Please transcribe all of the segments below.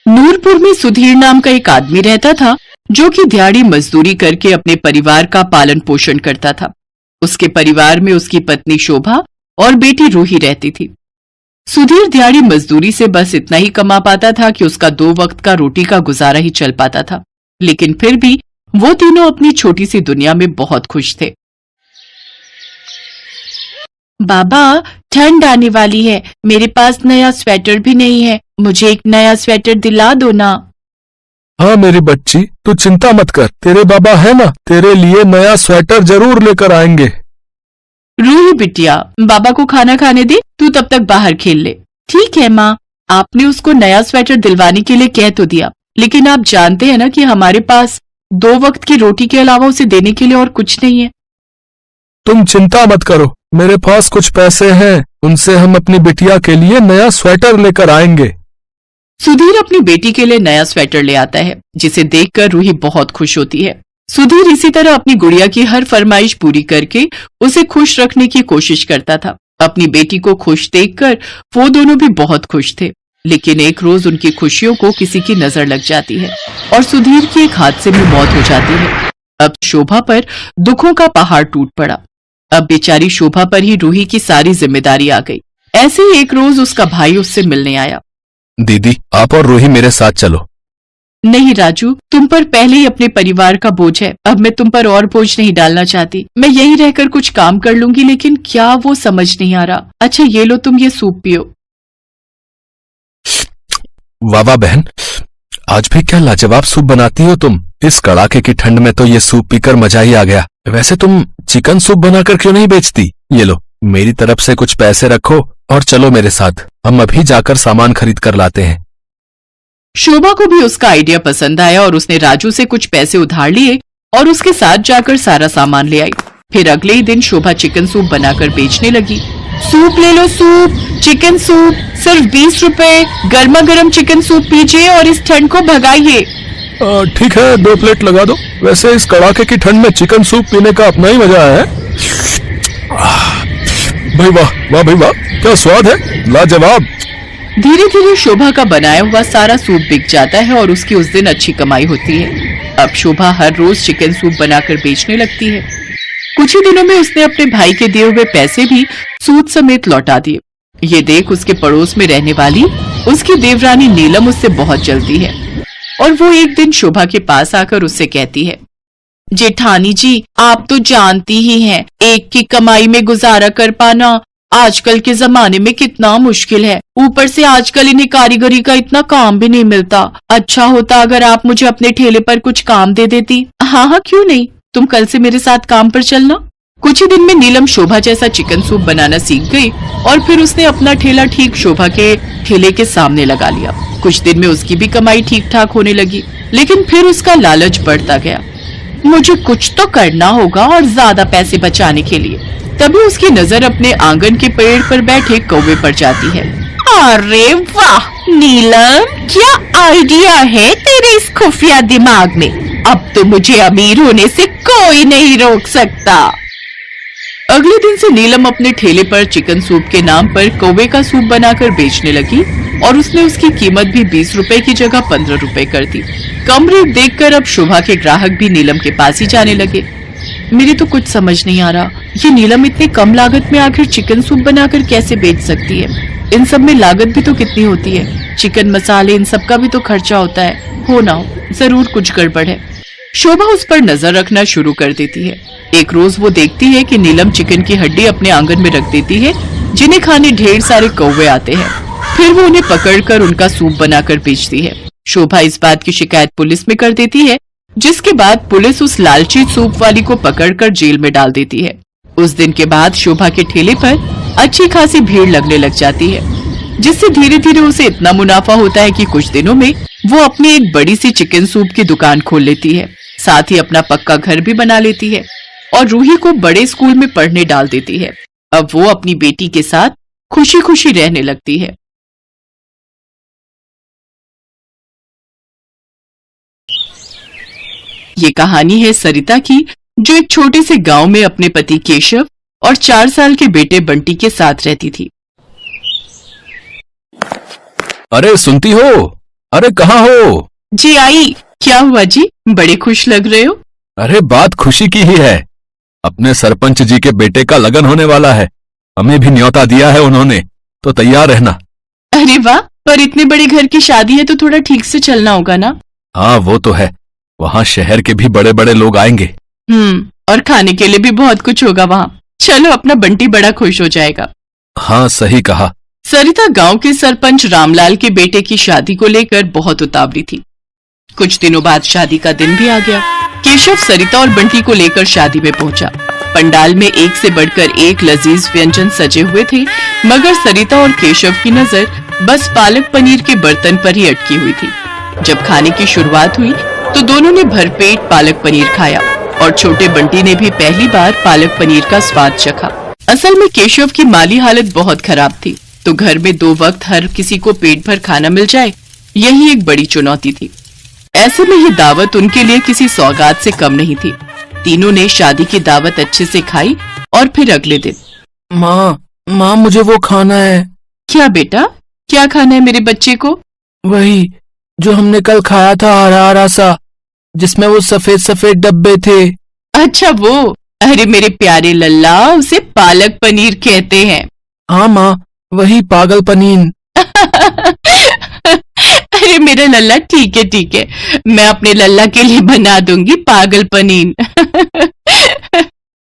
नूरपुर में सुधीर नाम का एक आदमी रहता था जो कि दिहाड़ी मजदूरी करके अपने परिवार का पालन पोषण करता था। उसके परिवार में उसकी पत्नी शोभा और बेटी रूही रहती थी। सुधीर दिहाड़ी मजदूरी से बस इतना ही कमा पाता था कि उसका 2 वक्त का रोटी का गुजारा ही चल पाता था, लेकिन फिर भी वो तीनों अपनी छोटी सी दुनिया में बहुत खुश थे। बाबा, ठंड आने वाली है, मेरे पास नया स्वेटर भी नहीं है, मुझे एक नया स्वेटर दिला दो ना। हाँ मेरी बच्ची, तू चिंता मत कर, तेरे बाबा है ना, तेरे लिए नया स्वेटर जरूर लेकर आएंगे। रूही बिटिया, बाबा को खाना खाने दे, तू तब तक बाहर खेल ले। ठीक है माँ। आपने उसको नया स्वेटर दिलवाने के लिए कह तो दिया, लेकिन आप जानते हैं ना कि हमारे पास 2 वक्त की रोटी के अलावा उसे देने के लिए और कुछ नहीं है। तुम चिंता मत करो, मेरे पास कुछ पैसे हैं, उनसे हम अपनी बिटिया के लिए नया स्वेटर लेकर आएंगे। सुधीर अपनी बेटी के लिए नया स्वेटर ले आता है, जिसे देखकर रूही बहुत खुश होती है। सुधीर इसी तरह अपनी गुड़िया की हर फरमाइश पूरी करके उसे खुश रखने की कोशिश करता था। अपनी बेटी को खुश देखकर वो दोनों भी बहुत खुश थे, लेकिन एक रोज उनकी खुशियों को किसी की नजर लग जाती है और सुधीर की एक हादसे में मौत हो जाती है। अब शोभा पर दुखों का पहाड़ टूट पड़ा। अब बेचारी शोभा पर ही रूही की सारी जिम्मेदारी आ गई। ऐसे ही एक रोज उसका भाई उससे मिलने आया। दीदी, आप और रूही मेरे साथ चलो। नहीं राजू, तुम पर पहले ही अपने परिवार का बोझ है, अब मैं तुम पर और बोझ नहीं डालना चाहती। मैं यहीं रहकर कुछ काम कर लूंगी, लेकिन क्या वो समझ नहीं आ रहा। अच्छा ये लो, तुम ये सूप पियो। वाह वाह बहन, आज भी क्या लाजवाब सूप बनाती हो तुम। इस कड़ाके की ठंड में तो ये सूप पीकर मजा ही आ गया। वैसे तुम चिकन सूप बनाकर क्यों नहीं बेचती? ये लो, मेरी तरफ से कुछ पैसे रखो और चलो मेरे साथ, हम अभी जाकर सामान खरीद कर लाते हैं। शोभा को भी उसका आइडिया पसंद आया और उसने राजू से कुछ पैसे उधार लिए और उसके साथ जाकर सारा सामान ले आई। फिर अगले ही दिन शोभा चिकन सूप बनाकर बेचने लगी। सूप ले लो, सूप, चिकन सूप, सिर्फ 20 रुपए। गर्मा गर्म चिकन सूप पीजिए और इस ठंड को भगाइए। ठीक है, 2 प्लेट लगा दो। वैसे इस कड़ाके की ठंड में चिकन सूप पीने का अपना ही मजा है। भाई वाह, वाह भाई वाह, क्या स्वाद है, लाजवाब। धीरे धीरे शोभा का बनाया हुआ सारा सूप बिक जाता है और उसकी उस दिन अच्छी कमाई होती है। अब शोभा हर रोज चिकन सूप बनाकर बेचने लगती है। कुछ ही दिनों में उसने अपने भाई के दिए हुए पैसे भी सूद समेत लौटा दिए। ये देख उसके पड़ोस में रहने वाली उसकी देवरानी नीलम उससे बहुत जलती है और वो एक दिन शोभा के पास आकर उससे कहती है, जेठानी जी, आप तो जानती ही हैं, एक की कमाई में गुजारा कर पाना आजकल के जमाने में कितना मुश्किल है। ऊपर से आजकल इन्हें कारीगरी का इतना काम भी नहीं मिलता। अच्छा होता अगर आप मुझे अपने ठेले पर कुछ काम दे देती। हाँ हाँ, क्यों नहीं, तुम कल से मेरे साथ काम पर चलना। कुछ ही दिन में नीलम शोभा जैसा चिकन सूप बनाना सीख गई और फिर उसने अपना ठेला ठीक शोभा के ठेले के सामने लगा लिया। कुछ दिन में उसकी भी कमाई ठीक ठाक होने लगी, लेकिन फिर उसका लालच बढ़ता गया। मुझे कुछ तो करना होगा और ज्यादा पैसे बचाने के लिए। तभी उसकी नजर अपने आंगन के पेड़ पर बैठे कौवे पर जाती है। अरे वाह नीलम, क्या आइडिया है तेरे इस खुफिया दिमाग में। अब तो मुझे अमीर होने से कोई नहीं रोक सकता। अगले दिन से नीलम अपने ठेले पर चिकन सूप के नाम पर कौवे का सूप बनाकर बेचने लगी और उसने उसकी कीमत भी 20 रुपए की जगह 15 रुपए कर दी। कम रेट देखकर अब शोभा के ग्राहक भी नीलम के पास ही जाने लगे। मेरे तो कुछ समझ नहीं आ रहा, ये नीलम इतने कम लागत में आखिर चिकन सूप बनाकर कैसे बेच सकती है। इन सब में लागत भी तो कितनी होती है, चिकन मसाले, इन सब का भी तो खर्चा होता है। हो ना हो, जरूर कुछ गड़बड़ है। शोभा उस पर नजर रखना शुरू कर देती है। एक रोज वो देखती है कि नीलम चिकन की हड्डी अपने आंगन में रख देती है, जिन्हें खाने ढेर सारे कौवे आते हैं। फिर वो उन्हें पकड़कर उनका सूप बनाकर बेचती है। शोभा इस बात की शिकायत पुलिस में कर देती है, जिसके बाद पुलिस उस लालची सूप वाली को पकड़कर जेल में डाल देती है। उस दिन के बाद शोभा के ठेले पर अच्छी खासी भीड़ लगने लग जाती है, जिससे धीरे धीरे उसे इतना मुनाफा होता है कि कुछ दिनों में वो अपनी एक बड़ी सी चिकन सूप की दुकान खोल लेती है। साथ ही अपना पक्का घर भी बना लेती है और रूही को बड़े स्कूल में पढ़ने डाल देती है। अब वो अपनी बेटी के साथ खुशी खुशी रहने लगती है। ये कहानी है सरिता की, जो एक छोटे से गांव में अपने पति केशव और 4 साल के बेटे बंटी के साथ रहती थी। अरे सुनती हो, अरे कहाँ हो? जी आई। क्या हुआ जी, बड़े खुश लग रहे हो? अरे बात खुशी की ही है। अपने सरपंच जी के बेटे का लगन होने वाला है। हमें भी न्योता दिया है उन्होंने, तो तैयार रहना। अरे वाह, पर इतने बड़े घर की शादी है तो थोड़ा ठीक से चलना होगा ना। हाँ वो तो है, वहाँ शहर के भी बड़े बड़े लोग आएंगे। और खाने के लिए भी बहुत कुछ होगा वहाँ। चलो, अपना बंटी बड़ा खुश हो जाएगा। हाँ सही कहा। सरिता गांव के सरपंच रामलाल के बेटे की शादी को लेकर बहुत उतावली थी। कुछ दिनों बाद शादी का दिन भी आ गया। केशव सरिता और बंटी को लेकर शादी में पहुंचा। पंडाल में एक से बढ़कर एक लजीज व्यंजन सजे हुए थे, मगर सरिता और केशव की नजर बस पालक पनीर के बर्तन पर ही अटकी हुई थी। जब खाने की शुरुआत हुई तो दोनों ने भरपेट पालक पनीर खाया और छोटे बंटी ने भी पहली बार पालक पनीर का स्वाद चखा। असल में केशव की माली हालत बहुत खराब थी, तो घर में 2 वक्त हर किसी को पेट भर खाना मिल जाए, यही एक बड़ी चुनौती थी। ऐसे में ये दावत उनके लिए किसी सौगात से कम नहीं थी। तीनों ने शादी की दावत अच्छे से खाई और फिर अगले दिन, माँ मुझे वो खाना है। क्या बेटा, क्या खाना है मेरे बच्चे को? वही जो हमने कल खाया था, हरा हरा सा, जिसमें वो सफेद सफेद डब्बे थे। अच्छा वो, अरे मेरे प्यारे लल्ला, उसे पालक पनीर कहते हैं। हाँ माँ, वही पागल पनीर। अरे मेरा लल्ला, ठीक है, मैं अपने लल्ला के लिए बना दूंगी पागल पनीर।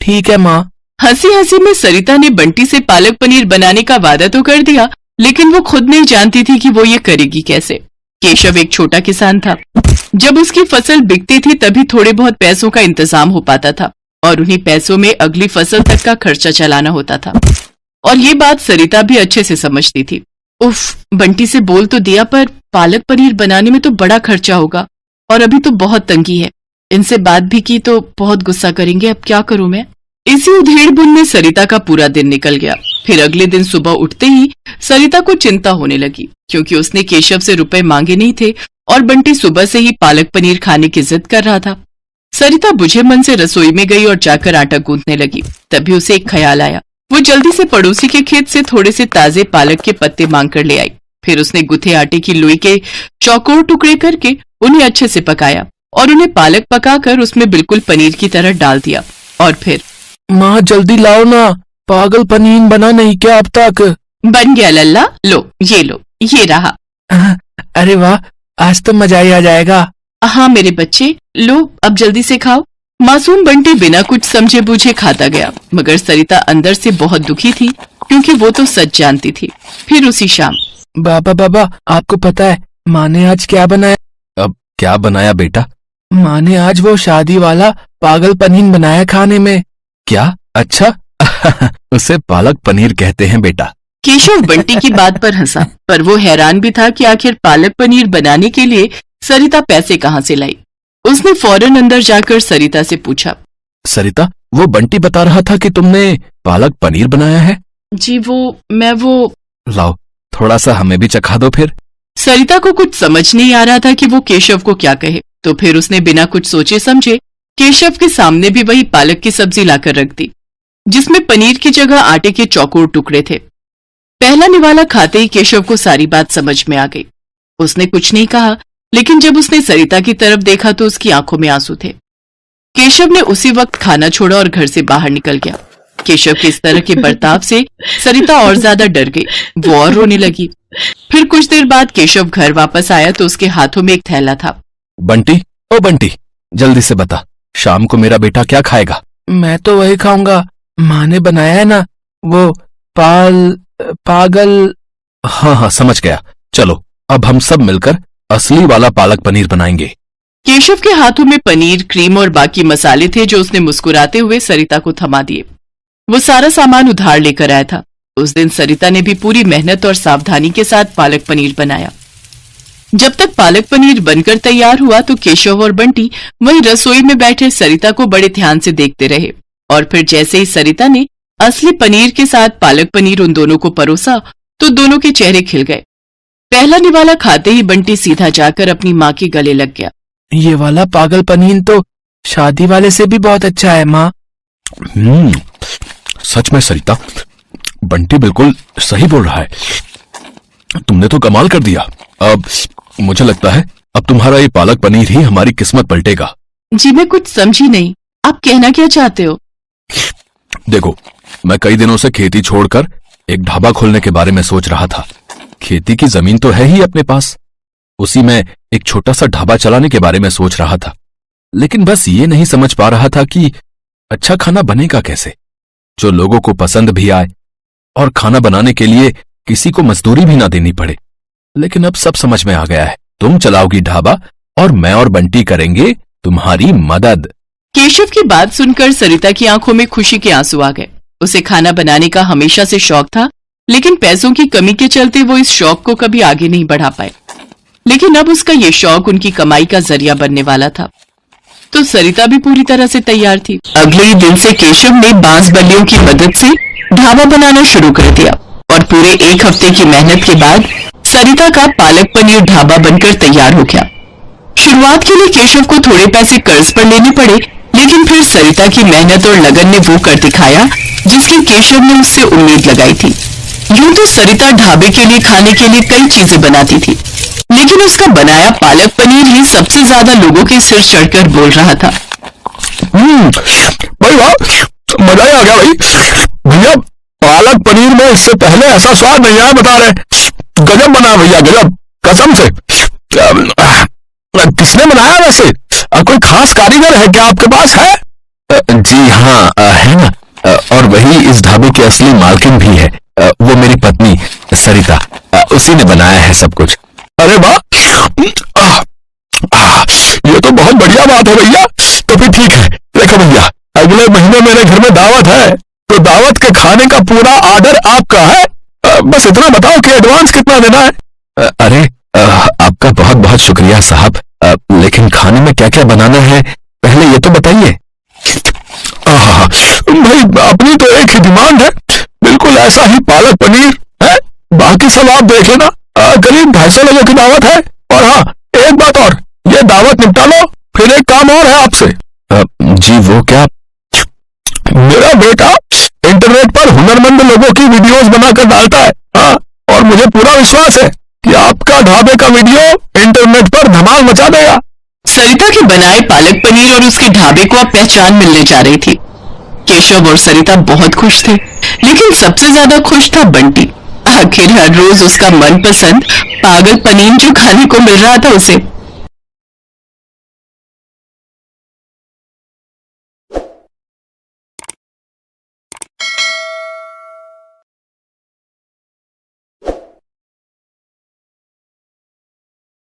ठीक है माँ। हंसी हंसी में सरिता ने बंटी से पालक पनीर बनाने का वादा तो कर दिया, लेकिन वो खुद नहीं जानती थी कि वो ये करेगी कैसे। केशव एक छोटा किसान था। जब उसकी फसल बिकती थी तभी थोड़े बहुत पैसों का इंतजाम हो पाता था और उन्हीं पैसों में अगली फसल तक का खर्चा चलाना होता था। और ये बात सरिता भी अच्छे से समझती थी। उफ, बंटी से बोल तो दिया, पर पालक पनीर बनाने में तो बड़ा खर्चा होगा और अभी तो बहुत तंगी है। इनसे बात भी की तो बहुत गुस्सा करेंगे, अब क्या करूं मैं। इसी उधेड़-बुन में सरिता का पूरा दिन निकल गया। फिर अगले दिन सुबह उठते ही सरिता को चिंता होने लगी, क्योंकि उसने केशव से रुपए मांगे नहीं थे और बंटी सुबह से ही पालक पनीर खाने की जिद कर रहा था। सरिता बुझे मन से रसोई में गई और जाकर आटा गूंथने लगी। तभी उसे एक ख्याल आया। वो जल्दी से पड़ोसी के खेत से थोड़े से ताजे पालक के पत्ते मांग कर ले आई। फिर उसने गुथे आटे की लोई के चौकोर टुकड़े करके उन्हें अच्छे से पकाया और उन्हें पालक पकाकर उसमें बिल्कुल पनीर की तरह डाल दिया। और फिर, माँ जल्दी लाओ ना, पागल पनीर बना नहीं क्या अब तक? बन गया लल्ला, लो, ये रहा। अरे वाह, आज तो मजा ही आ जाएगा। हाँ मेरे बच्चे, लो अब जल्दी से खाओ। मासूम बंटी बिना कुछ समझे बूझे खाता गया, मगर सरिता अंदर से बहुत दुखी थी, क्योंकि वो तो सच जानती थी। फिर उसी शाम, बाबा आपको पता है माँ ने आज क्या बनाया? अब क्या बनाया बेटा? माँ ने आज वो शादी वाला पागल पनीर बनाया खाने में। क्या? अच्छा। उसे पालक पनीर कहते हैं बेटा। केशव बंटी की बात पर हंसा, पर वो हैरान भी था कि आखिर पालक पनीर बनाने के लिए सरिता पैसे कहाँ से लाई। उसने फौरन अंदर जाकर सरिता से पूछा, सरिता, वो बंटी बता रहा था कि तुमने पालक पनीर बनाया है। जी मैं लाओ, थोड़ा सा हमें भी चखा दो फिर। सरिता को कुछ समझ नहीं आ रहा था कि वो केशव को क्या कहे, तो फिर उसने बिना कुछ सोचे समझे केशव के सामने भी वही पालक की सब्जी लाकर रख दी, जिसमें पनीर की जगह आटे के चौकोर टुकड़े थे। पहला निवाला खाते ही केशव को सारी बात समझ में आ गई। उसने कुछ नहीं कहा, लेकिन जब उसने सरिता की तरफ देखा तो उसकी आंखों में आंसू थे। केशव ने उसी वक्त खाना छोड़ा और घर से बाहर निकल गया। केशव के इस तरह के बर्ताव से सरिता और ज्यादा डर गई, वो और रोने लगी। फिर कुछ देर बाद केशव घर वापस आया तो उसके हाथों में एक थैला था। बंटी, ओ बंटी, जल्दी से बता, शाम को मेरा बेटा क्या खाएगा? मैं तो वही खाऊंगा, माँ ने बनाया है ना, वो पागल। हाँ समझ गया। चलो अब हम सब मिलकर असली वाला पालक पनीर बनाएंगे। केशव के हाथों में पनीर, क्रीम और बाकी मसाले थे, जो उसने मुस्कुराते हुए सरिता को थमा दिए। वो सारा सामान उधार लेकर आया था। उस दिन सरिता ने भी पूरी मेहनत और सावधानी के साथ पालक पनीर बनाया। जब तक पालक पनीर बनकर तैयार हुआ तो केशव और बंटी वहीं रसोई में बैठे सरिता को बड़े ध्यान से देखते रहे। और फिर जैसे ही सरिता ने असली पनीर के साथ पालक पनीर उन दोनों को परोसा तो दोनों के चेहरे खिल गए। पहला निवाला खाते ही बंटी सीधा जाकर अपनी माँ के गले लग गया। ये वाला पागल पनीर तो शादी वाले से भी बहुत अच्छा है माँ। सच में सरिता, बंटी बिल्कुल सही बोल रहा है। तुमने तो कमाल कर दिया। अब मुझे लगता है अब तुम्हारा ये पालक पनीर ही हमारी किस्मत पलटेगा। जी मैं कुछ समझी नहीं, आप कहना क्या चाहते हो? देखो, मैं कई दिनों से खेती छोड़कर एक ढाबा खोलने के बारे में सोच रहा था। खेती की जमीन तो है ही अपने पास, उसी में एक छोटा सा ढाबा चलाने के बारे में सोच रहा था। लेकिन बस ये नहीं समझ पा रहा था कि अच्छा खाना बनेगा कैसे, जो लोगों को पसंद भी आए और खाना बनाने के लिए किसी को मजदूरी भी ना देनी पड़े। लेकिन अब सब समझ में आ गया है। तुम चलाओगी ढाबा और मैं और बंटी करेंगे तुम्हारी मदद। केशव की बात सुनकर सरिता की आंखों में खुशी के आंसू आ गए। उसे खाना बनाने का हमेशा से शौक था, लेकिन पैसों की कमी के चलते वो इस शौक को कभी आगे नहीं बढ़ा पाए। लेकिन अब उसका ये शौक उनकी कमाई का जरिया बनने वाला था, तो सरिता भी पूरी तरह से तैयार थी। अगले ही दिन से केशव ने बांस बल्लियों की मदद से ढाबा बनाना शुरू कर दिया और पूरे एक हफ्ते की मेहनत के बाद सरिता का पालक पनीर ढाबा बनकर तैयार हो गया। शुरुआत के लिए केशव को थोड़े पैसे कर्ज पर लेने पड़े, लेकिन फिर सरिता की मेहनत और लगन ने वो कर दिखाया जिसकी केशव ने उससे उम्मीद लगाई थी। यूं तो सरिता ढाबे के लिए खाने के लिए कई चीजें बनाती थी, लेकिन उसका बनाया पालक पनीर ही सबसे ज्यादा लोगों के सिर चढ़कर बोल रहा था। भाई वाह, मजा ही आ गया भाई। भैया, पालक पनीर में इससे पहले ऐसा स्वाद नहीं आया, बता रहे। गजब बना भैया, गजब, कसम से। किसने बनाया वैसे? कोई खास कारीगर है क्या आपके पास? है? जी हाँ, है ना। और वही इस ढाबे की असली मालकिन भी है। वो मेरी पत्नी सरिता, उसी ने बनाया है सब कुछ। अरे वाह, ये तो बहुत बढ़िया बात है भैया। तो फिर ठीक है, देखो भैया, अगले महीने मेरे घर में दावत है, तो दावत के खाने का पूरा ऑर्डर आपका है। बस इतना बताओ कि एडवांस कितना देना है। अरे आपका बहुत बहुत शुक्रिया साहब, लेकिन खाने में क्या क्या बनाना है पहले ये तो बताइए। भाई, अपनी तो एक ही डिमांड है, बिल्कुल ऐसा ही पालक पनीर है, बाकी सब आप देख लेना। करीब 250 लोगों की दावत है। और हाँ, एक बात और, ये दावत निपटा लो, फिर एक काम और है आपसे। जी वो क्या? मेरा बेटा इंटरनेट पर हुनरमंद लोगों की वीडियोस बनाकर डालता है। हाँ, और मुझे पूरा विश्वास है कि आपका ढाबे का वीडियो इंटरनेट पर धमाल मचा देगा। सरिता के बनाए पालक पनीर और उसके ढाबे को अब पहचान मिलने जा रही थी। केशव और सरिता बहुत खुश थे, लेकिन सबसे ज्यादा खुश था बंटी। आखिर हर रोज उसका मनपसंद पागल पनीर जो खाने को मिल रहा था उसे।